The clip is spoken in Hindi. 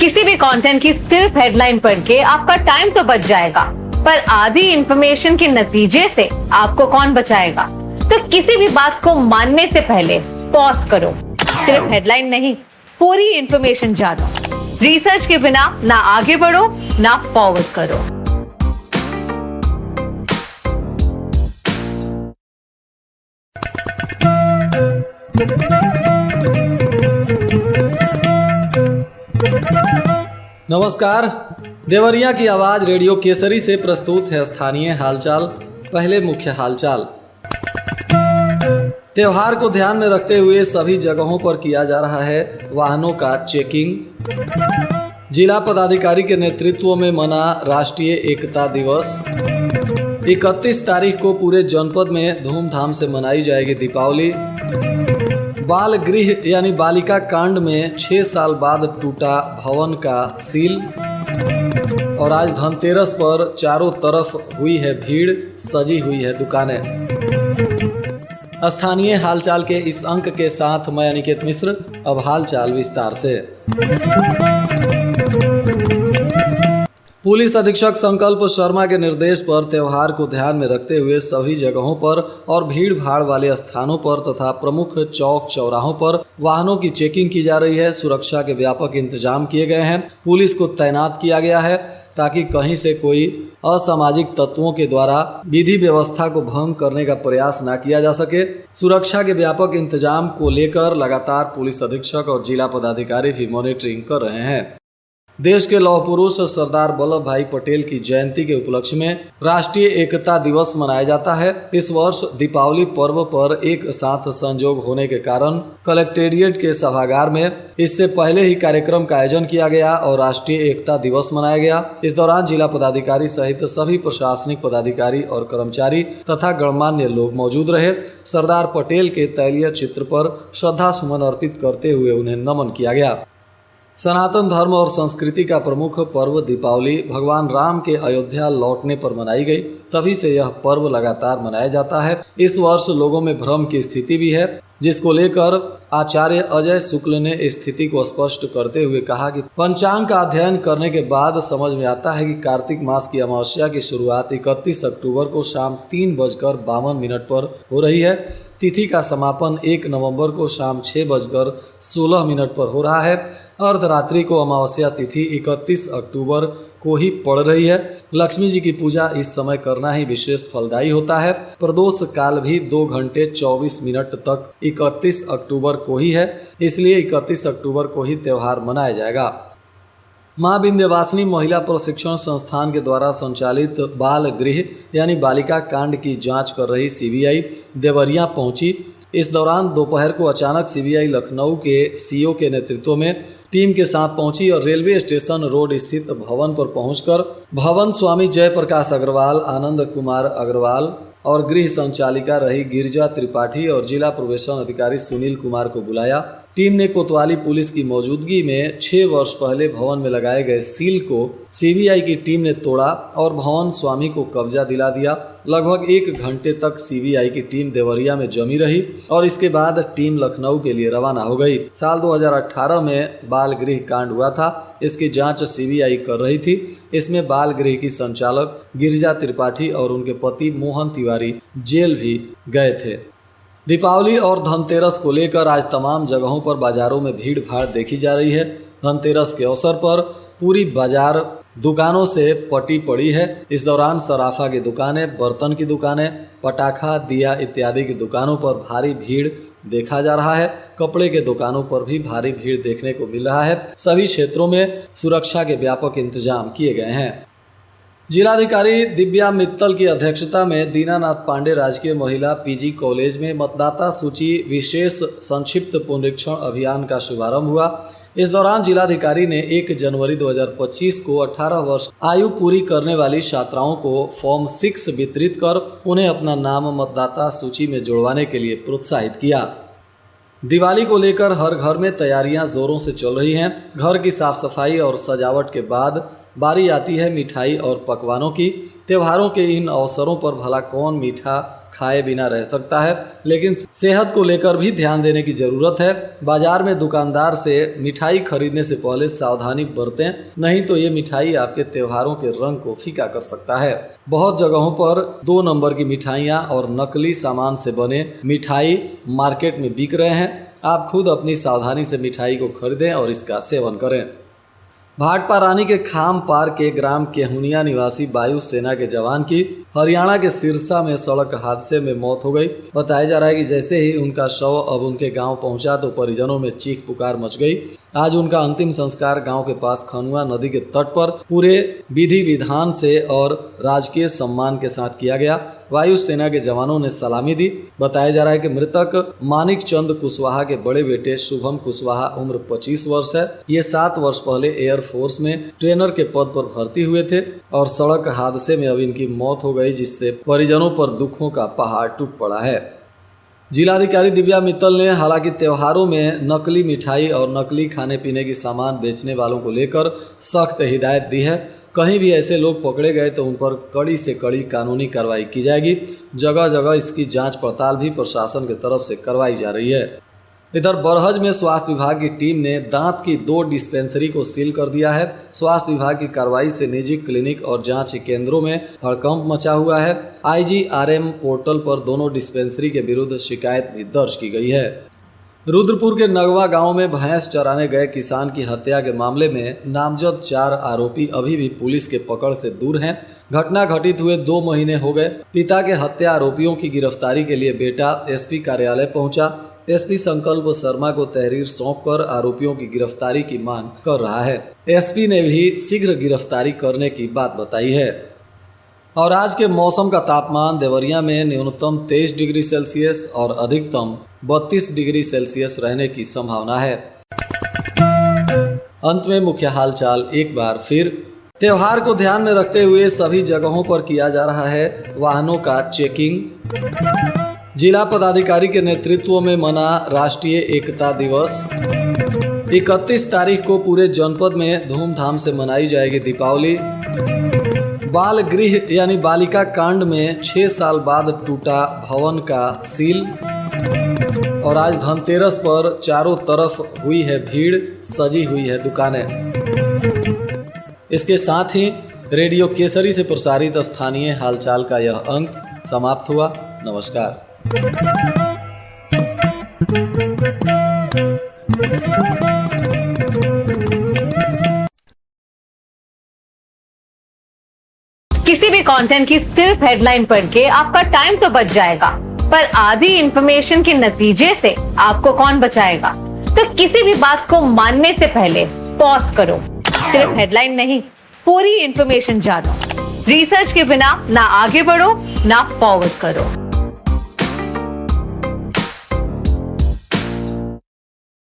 किसी भी कंटेंट की सिर्फ हेडलाइन पढ़ के आपका टाइम तो बच जाएगा, पर आधी इंफॉर्मेशन के नतीजे से आपको कौन बचाएगा। तो किसी भी बात को मानने से पहले पॉज करो, सिर्फ हेडलाइन नहीं, पूरी इंफॉर्मेशन जानो। रिसर्च के बिना ना आगे बढ़ो ना फॉरवर्ड करो। नमस्कार, देवरिया की आवाज रेडियो केसरी से प्रस्तुत है स्थानीय हालचाल। पहले मुख्य हालचाल। त्योहार को ध्यान में रखते हुए सभी जगहों पर किया जा रहा है वाहनों का चेकिंग। जिला पदाधिकारी के नेतृत्व में मना राष्ट्रीय एकता दिवस। 31 तारीख को पूरे जनपद में धूमधाम से मनाई जाएगी दीपावली। बाल गृह यानी बालिका कांड में 6 साल बाद टूटा भवन का सील। और आज धनतेरस पर चारों तरफ हुई है भीड़, सजी हुई है दुकानें। स्थानीय हालचाल के इस अंक के साथ मैं अनिकेत मिश्र। अब हालचाल विस्तार से। पुलिस अधीक्षक संकल्प शर्मा के निर्देश पर त्योहार को ध्यान में रखते हुए सभी जगहों पर और भीड़ भाड़ वाले स्थानों पर तथा प्रमुख चौक चौराहों पर वाहनों की चेकिंग की जा रही है। सुरक्षा के व्यापक इंतजाम किए गए हैं। पुलिस को तैनात किया गया है ताकि कहीं से कोई असामाजिक तत्वों के द्वारा विधि व्यवस्था को भंग करने का प्रयास न किया जा सके। सुरक्षा के व्यापक इंतजाम को लेकर लगातार पुलिस अधीक्षक और जिला पदाधिकारी भी मॉनिटरिंग कर रहे हैं। देश के लौह पुरुष सरदार वल्लभ भाई पटेल की जयंती के उपलक्ष्य में राष्ट्रीय एकता दिवस मनाया जाता है। इस वर्ष दीपावली पर्व पर एक साथ संयोग होने के कारण कलेक्टेरिएट के सभागार में इससे पहले ही कार्यक्रम का आयोजन किया गया और राष्ट्रीय एकता दिवस मनाया गया। इस दौरान जिला पदाधिकारी सहित सभी प्रशासनिक पदाधिकारी और कर्मचारी तथा गणमान्य लोग मौजूद रहे। सरदार पटेल के तैलीय चित्र पर श्रद्धा सुमन अर्पित करते हुए उन्हें नमन किया गया। सनातन धर्म और संस्कृति का प्रमुख पर्व दीपावली भगवान राम के अयोध्या लौटने पर मनाई गई। तभी से यह पर्व लगातार मनाया जाता है। इस वर्ष लोगों में भ्रम की स्थिति भी है, जिसको लेकर आचार्य अजय शुक्ल ने स्थिति को स्पष्ट करते हुए कहा कि पंचांग का अध्ययन करने के बाद समझ में आता है कि कार्तिक मास की अमावस्या की शुरुआत 31 अक्टूबर को शाम 3:52 पर हो रही है। तिथि का समापन 1 नवंबर को शाम 6:16 पर हो रहा है। अर्धरात्रि को अमावस्या तिथि 31 अक्टूबर को ही पड़ रही है। लक्ष्मी जी की पूजा इस समय करना ही विशेष फलदायी होता है। प्रदोष काल भी 2 घंटे 24 मिनट तक 31 अक्टूबर को ही है, इसलिए 31 अक्टूबर को ही त्यौहार मनाया जाएगा। मां विंध्यवासिनी महिला प्रशिक्षण संस्थान के द्वारा संचालित बाल गृह यानी बालिका कांड की जांच कर रही सीबीआई देवरिया पहुंची। इस दौरान दोपहर को अचानक सीबीआई लखनऊ के सीओ के नेतृत्व में टीम के साथ पहुंची और रेलवे स्टेशन रोड स्थित भवन पर पहुंचकर भवन स्वामी जयप्रकाश अग्रवाल, आनंद कुमार अग्रवाल और गृह संचालिका रही गिरिजा त्रिपाठी और जिला प्रोबेशन अधिकारी सुनील कुमार को बुलाया। टीम ने कोतवाली पुलिस की मौजूदगी में 6 वर्ष पहले भवन में लगाए गए सील को सीबीआई की टीम ने तोड़ा और भवन स्वामी को कब्जा दिला दिया। लगभग 1 घंटे तक सीबीआई की टीम देवरिया में जमी रही और इसके बाद टीम लखनऊ के लिए रवाना हो गई। साल 2018 में बाल गृह कांड हुआ था। इसकी जांच सीबीआई कर रही थी। इसमें बाल गृह की संचालक गिरिजा त्रिपाठी और उनके पति मोहन तिवारी जेल भी गए थे। दीपावली और धनतेरस को लेकर आज तमाम जगहों पर बाजारों में भीड़ भाड़ देखी जा रही है। धनतेरस के अवसर पर पूरी बाजार दुकानों से पटी पड़ी है। इस दौरान सराफा की दुकानें, बर्तन की दुकानें, पटाखा, दिया इत्यादि की दुकानों पर भारी भीड़ देखा जा रहा है। कपड़े के दुकानों पर भी भारी भीड़ देखने को मिल रहा है। सभी क्षेत्रों में सुरक्षा के व्यापक इंतजाम किए गए हैं। जिलाधिकारी दिव्या मित्तल की अध्यक्षता में दीनानाथ पांडे राजकीय महिला पीजी कॉलेज में मतदाता सूची विशेष संक्षिप्त पुनरीक्षण अभियान का शुभारंभ हुआ। इस दौरान जिलाधिकारी ने 1 जनवरी 2025 को 18 वर्ष आयु पूरी करने वाली छात्राओं को फॉर्म 6 वितरित कर उन्हें अपना नाम मतदाता सूची में जुड़वाने के लिए प्रोत्साहित किया। दिवाली को लेकर हर घर में तैयारियां जोरों से चल रही हैं। घर की साफ सफाई और सजावट के बाद बारी आती है मिठाई और पकवानों की। त्योहारों के इन अवसरों पर भला कौन मीठा खाए बिना रह सकता है, लेकिन सेहत को लेकर भी ध्यान देने की जरूरत है। बाजार में दुकानदार से मिठाई खरीदने से पहले सावधानी बरतें, नहीं तो ये मिठाई आपके त्योहारों के रंग को फीका कर सकता है। बहुत जगहों पर 2 नंबर की मिठाइयाँ और नकली सामान से बने मिठाई मार्केट में बिक रहे हैं। आप खुद अपनी सावधानी से मिठाई को खरीदें और इसका सेवन करें। भाटपा रानी के खाम पार के ग्राम केहुनिया निवासी वायु सेना के जवान की हरियाणा के सिरसा में सड़क हादसे में मौत हो गई। बताया जा रहा है कि जैसे ही उनका शव अब उनके गांव पहुंचा तो परिजनों में चीख पुकार मच गई। आज उनका अंतिम संस्कार गांव के पास खनुआ नदी के तट पर पूरे विधि विधान से और राजकीय सम्मान के साथ किया गया। वायु सेना के जवानों ने सलामी दी। बताया जा रहा है कि मृतक मानिक चंद कुशवाहा के बड़े बेटे शुभम कुशवाहा उम्र 25 वर्ष है। ये 7 वर्ष पहले एयरफोर्स में ट्रेनर के पद पर भर्ती हुए थे और सड़क हादसे में अब इनकी मौत हो गई, जिससे परिजनों पर दुखों का पहाड़ टूट पड़ा है। जिलाधिकारी दिव्या मित्तल ने हालांकि त्योहारों में नकली मिठाई और नकली खाने पीने की सामान बेचने वालों को लेकर सख्त हिदायत दी है। कहीं भी ऐसे लोग पकड़े गए तो उन पर कड़ी से कड़ी कानूनी कार्रवाई की जाएगी। जगह जगह इसकी जांच पड़ताल भी प्रशासन की तरफ से करवाई जा रही है। इधर बरहज में स्वास्थ्य विभाग की टीम ने दांत की 2 डिस्पेंसरी को सील कर दिया है। स्वास्थ्य विभाग की कार्रवाई से निजी क्लिनिक और जांच केंद्रों में हड़कंप मचा हुआ है। IGRM पोर्टल पर दोनों डिस्पेंसरी के विरुद्ध शिकायत भी दर्ज की गई है। रुद्रपुर के नगवा गांव में भैंस चराने गए किसान की हत्या के मामले में नामजद 4 आरोपी अभी भी पुलिस के पकड़ से दूर हैं। घटना घटित हुए 2 महीने हो गए। पिता के हत्या आरोपियों की गिरफ्तारी के लिए बेटा SP कार्यालय पहुंचा। SP संकल्प शर्मा को तहरीर सौंपकर आरोपियों की गिरफ्तारी की मांग कर रहा है। SP ने भी शीघ्र गिरफ्तारी करने की बात बताई है। और आज के मौसम का तापमान देवरिया में न्यूनतम 23 डिग्री सेल्सियस और अधिकतम 32 डिग्री सेल्सियस रहने की संभावना है। अंत में मुख्य हालचाल एक बार फिर। त्योहार को ध्यान में रखते हुए सभी जगहों पर किया जा रहा है वाहनों का चेकिंग। जिला पदाधिकारी के नेतृत्व में मना राष्ट्रीय एकता दिवस। 31 तारीख को पूरे जनपद में धूमधाम से मनाई जाएगी दीपावली। बाल गृह यानी बालिका कांड में 6 साल बाद टूटा भवन का सील। और आज धनतेरस पर चारों तरफ हुई है भीड़, सजी हुई है दुकानें। इसके साथ ही रेडियो केसरी से प्रसारित स्थानीय हालचाल का यह अंक समाप्त हुआ। नमस्कार। किसी भी कंटेंट की सिर्फ हेडलाइन पढ़ के आपका टाइम तो बच जाएगा, पर आधी इंफॉर्मेशन के नतीजे से आपको कौन बचाएगा। तो किसी भी बात को मानने से पहले पॉज करो। सिर्फ हेडलाइन नहीं, पूरी इंफॉर्मेशन जानो। रिसर्च के बिना ना आगे बढ़ो ना फॉरवर्ड करो।